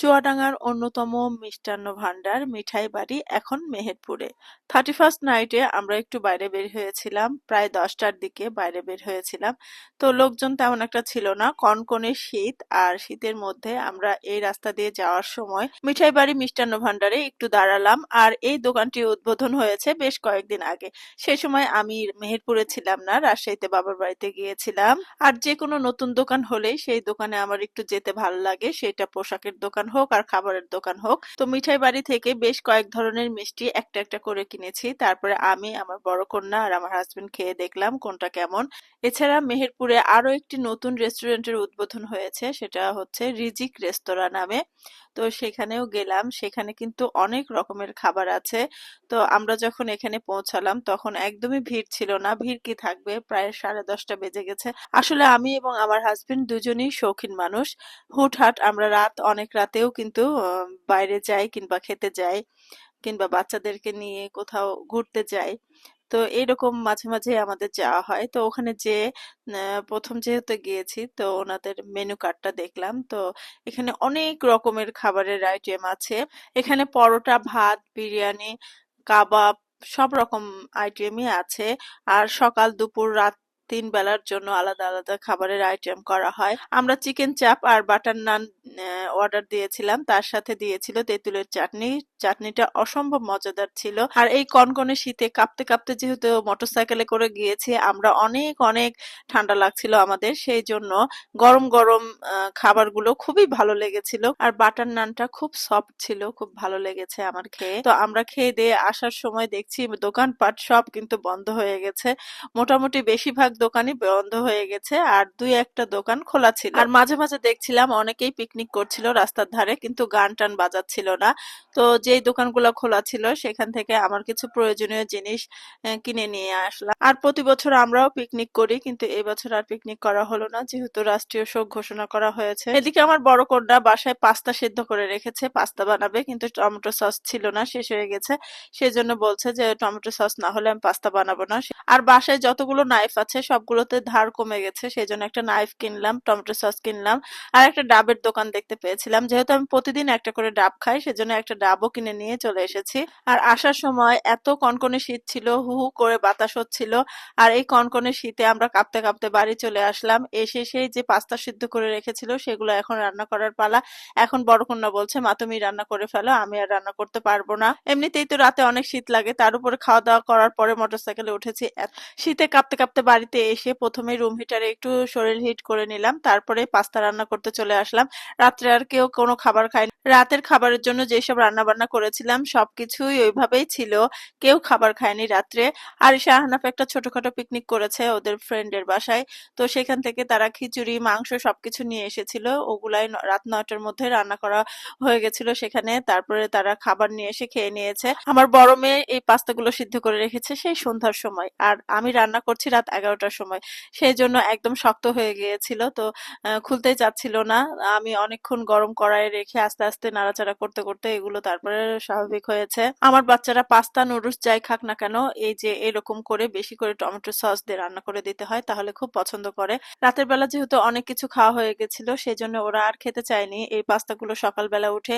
চুয়াডাঙ্গার অন্যতম মিষ্টান্ন ভান্ডার মিঠাই বাড়ি এখন মেহেরপুরে। 31st নাইটে আমরা একটু বাইরে বের হয়েছিলাম, প্রায় 10টার দিকে বাইরে বের হয়েছিলাম। তো লোকজন তেমন একটা ছিল না, কনকনে শীত, আর শীতের মধ্যে আমরা এই রাস্তা দিয়ে যাওয়ার সময় মিঠাই বাড়ি মিষ্টান্ন ভান্ডারে একটু দাঁড়ালাম। আর এই দোকানটি উদ্বোধন হয়েছে বেশ কয়েকদিন আগে। সে সময় আমি মেহেরপুরে ছিলাম না, রাজশাহীতে বাবার বাড়িতে গিয়েছিলাম। আর যে কোনো নতুন দোকান হলেই সেই দোকানে আমার একটু যেতে ভালো লাগে, সেটা পোশাকের দোকান হোক আর খাবারের দোকান হোক। তো মিঠাই বাড়ি থেকে বেশ কয়েক ধরনের মিষ্টি একটা একটা করে কিনেছি, তারপরে আমি, আমার বড় কন্যা আর আমার হাজবেন্ড খেয়ে দেখলাম কোনটা কেমন। এছাড়া মেহেরপুরে আরো একটি নতুন রেস্টুরেন্টের উদ্বোধন হয়েছে, সেটা হচ্ছে রিজিক রেস্তোরাঁ নামে। তো সেখানেও গেলাম, সেখানে কিন্তু অনেক রকমের খাবার আছে। তো আমরা যখন এখানে পৌঁছালাম তখন একদমই ভিড় ছিল না, ভিড় কি থাকবে, প্রায় 10:30 বেজে গেছে। আসলে আমি এবং আমার হাজবেন্ড দুজনেই শৌখিন মানুষ। হুটহাট আমরা অনেক রাতেও কিন্তু বাইরে যাই কিংবা খেতে যাই, কিংবা বাচ্চাদেরকে নিয়ে কোথাও ঘুরতে যাই। তো এইরকম মাঝে মাঝে আমাদের যাওয়া হয়। তো ওখানে যে প্রথম যেহেতু গিয়েছি, তো ওনাদের মেনু কার্ডটা দেখলাম। তো এখানে অনেক রকমের খাবারের আইটেম আছে। এখানে পরোটা, ভাত, বিরিয়ানি, কাবাব, সব রকম আইটেমই আছে। আর সকাল, দুপুর, রাত 3 বেলার জন্য আলাদা আলাদা খাবারের আইটেম করা হয়। আমরা চিকেন চাপ আর বাটার নান অর্ডার দিয়েছিলাম, তার সাথে দিয়েছিল তেঁতুলের চাটনি। চাটনিটা অসম্ভব মজাদার ছিল। আর এই কনকনে শীতে কাঁপতে কাঁপতে যেহেতু মোটরসাইকেলে করে গিয়েছি আমরা, অনেক অনেক ঠান্ডা লাগছিল আমাদের, সেই জন্য গরম গরম খাবারগুলো খুবই ভালো লেগেছিল। আর বাটার নানটা খুব সফট ছিল, খুব ভালো লেগেছে আমার খেয়ে। তো আমরা খেয়ে দিয়ে আসার সময় দেখছি দোকানপাট সব কিন্তু বন্ধ হয়ে গেছে। মোটামুটি বেশিরভাগ দোকানই বন্ধ হয়ে গেছে, আর দুই একটা দোকান খোলা ছিল। আর মাঝে মাঝে দেখছিলাম অনেকেই পিকনিক করছিল রাস্তার ধারে, কিন্তু গান টান বাজাচ্ছিল না। তো যেই দোকানগুলো খোলা ছিল সেখান থেকে আমার কিছু প্রয়োজনীয় জিনিস কিনে নিয়ে আসলাম। আর প্রতি বছর আমরাও পিকনিক করি, কিন্তু এবছর আর পিকনিক করা হলো না, যেহেতু রাষ্ট্রীয় শোক ঘোষণা করা হয়েছে। এদিকে আমার বড় কন্যা বাসায় পাস্তা সেদ্ধ করে রেখেছে, পাস্তা বানাবে, কিন্তু টমেটো সস ছিল না, শেষ হয়ে গেছে। সেজন্য বলছে যে টমেটো সস না হলে আমি পাস্তা বানাবো না। আর বাসায় যতগুলো নাইফ আছে সবগুলোতে ধার কমে গেছে, সেজন্য একটা নাইফ কিনলাম, টমেটো সস কিনলাম। আর একটা ডাবের দোকান দেখতে পেয়েছিলাম, যেহেতু আমি প্রতিদিন একটা করে ডাব খাই, সেজন্য একটা ডাবও কিনে নিয়ে চলে এসেছি। আর আসার সময় এত কনকনে শীত ছিল, হু হু করে বাতাস হচ্ছিল। আর এই কনকনে শীতে আমরা কাঁপতে কাঁপতে বাড়ি চলে আসলাম। এসে সেই যে পাস্তা সিদ্ধ করে রেখেছিল সেগুলো এখন রান্না করার পালা। এখন বড় কন্যা বলছে, মা তুমি রান্না করে ফেলো, আমি আর রান্না করতে পারবো না। এমনিতেই তো রাতে অনেক শীত লাগে, তার উপরে খাওয়া দাওয়া করার পরে মোটরসাইকেলে উঠেছি। শীতে কাঁপতে কাঁপতে বাড়িতে এসে প্রথমে রুম হিটারে একটু শরীর হিট করে নিলাম, তারপরে পাস্তা রান্না করতে চলে আসলাম। রাত্রে আর কেউ কোনো খাবার খায়নি। রাতের খাবারের জন্য যেসব রান্না বান্না করেছিলাম সবকিছুই ওইভাবেই ছিল, কেউ খাবার খায়নি রাত্রে। আর শাহনাফ একটা ছোটখাটো পিকনিক করেছে ওদের ফ্রেন্ডের বাসায়। তো সেখান থেকে তারা খিচুড়ি, মাংস সবকিছু নিয়ে এসেছিল, ওগুলাই রাত 9টার মধ্যে রান্না করা হয়ে গেছিল সেখানে। তারপরে তারা খাবার নিয়ে এসে খেয়ে নিয়েছে। আমার বড় মেয়ে এই পাস্তাগুলো সিদ্ধ করে রেখেছে সেই সন্ধ্যার সময়, আর আমি রান্না করছি রাত 11টার সময়। সেই জন্য একদম শক্ত হয়ে গিয়েছিল, তো খুলতেই চাচ্ছিল না। আমি অনেকক্ষণ গরম কড়াইয়ে রেখে আস্তে আস্তে নাড়াচাড়া করতে করতে এগুলো তারপরে স্বাভাবিক হয়েছে। আমার বাচ্চারা পাস্তা, নুডলস যাই খাক না কেন, এই যে এরকম করে বেশি করে টমেটো সস দিয়ে রান্না করে দিতে হয়, তাহলে খুব পছন্দ করে। রাতের বেলা যেহেতু অনেক কিছু খাওয়া হয়ে গেছিল, সেই জন্য ওরা আর খেতে চায়নি। এই পাস্তাগুলো সকালবেলা উঠে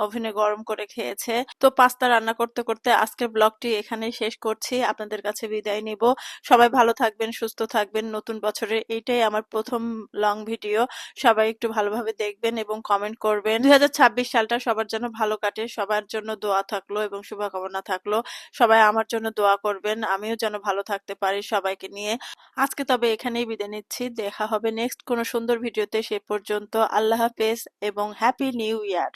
ওভেনে গরম করে খেয়েছে। তো পাস্তা রান্না করতে করতে আজকের ব্লগটি এখানেই শেষ করছি, আপনাদের কাছে বিদায় নিব। সবাই ভালো থাকবেন, সুস্থ থাকবেন। নতুন বছরে এইটাই আমার প্রথম লং ভিডিও। সবাই একটু ভালোভাবে দেখবেন এবং কমেন্ট করবেন। 2026 সালটা সবার জন্য ভালো কাটে, সবার জন্য দোয়া থাকলো এবং শুভকামনা থাকলো। সবাই আমার জন্য দোয়া করবেন, আমিও যেন ভালো থাকতে পারি সবাইকে নিয়ে। আজকে তবে এখানেই বিদায় নিচ্ছি, দেখা হবে নেক্সট কোনো সুন্দর ভিডিওতে। সে পর্যন্ত আল্লাহ হাফেজ এবং হ্যাপি নিউ ইয়ার।